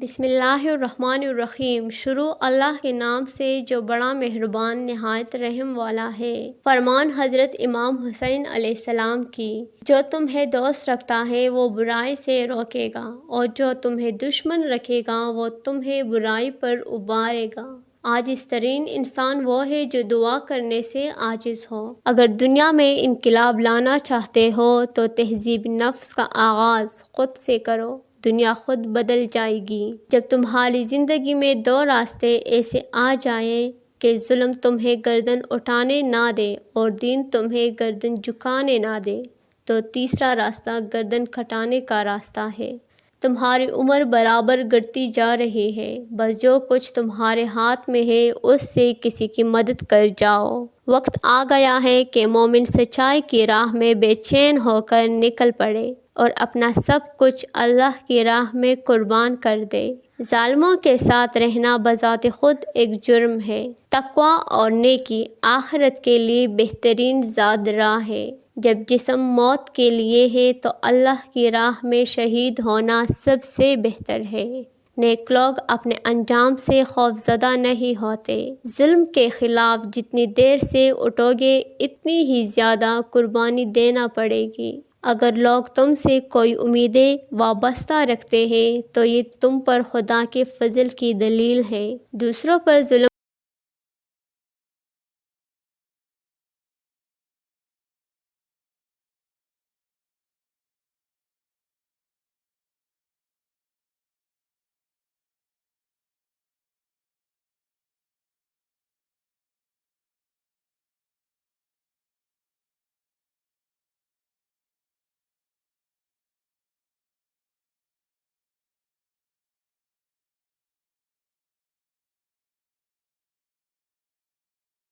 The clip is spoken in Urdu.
بسم اللہ الرحمن الرحیم۔ شروع اللہ کے نام سے جو بڑا مہربان نہایت رحم والا ہے۔ فرمان حضرت امام حسین علیہ السلام کی، جو تمہیں دوست رکھتا ہے وہ برائی سے روکے گا، اور جو تمہیں دشمن رکھے گا وہ تمہیں برائی پر ابارے گا۔ عاجز ترین انسان وہ ہے جو دعا کرنے سے عاجز ہو۔ اگر دنیا میں انقلاب لانا چاہتے ہو تو تہذیب نفس کا آغاز خود سے کرو، دنیا خود بدل جائے گی۔ جب تمہاری زندگی میں دو راستے ایسے آ جائیں کہ ظلم تمہیں گردن اٹھانے نہ دے اور دین تمہیں گردن جھکانے نہ دے، تو تیسرا راستہ گردن کھٹانے کا راستہ ہے۔ تمہاری عمر برابر گڑتی جا رہی ہے، بس جو کچھ تمہارے ہاتھ میں ہے اس سے کسی کی مدد کر جاؤ۔ وقت آ گیا ہے کہ مومن سچائی کی راہ میں بے چین ہو کر نکل پڑے اور اپنا سب کچھ اللہ کی راہ میں قربان کر دے۔ ظالموں کے ساتھ رہنا بذات خود ایک جرم ہے۔ تقویٰ اور نیکی آخرت کے لیے بہترین زاد راہ ہے۔ جب جسم موت کے لیے ہے تو اللہ کی راہ میں شہید ہونا سب سے بہتر ہے۔ نیک لوگ اپنے انجام سے خوفزدہ نہیں ہوتے۔ ظلم کے خلاف جتنی دیر سے اٹھو گے اتنی ہی زیادہ قربانی دینا پڑے گی۔ اگر لوگ تم سے کوئی امیدیں وابستہ رکھتے ہیں تو یہ تم پر خدا کے فضل کی دلیل ہے۔ دوسروں پر ظلم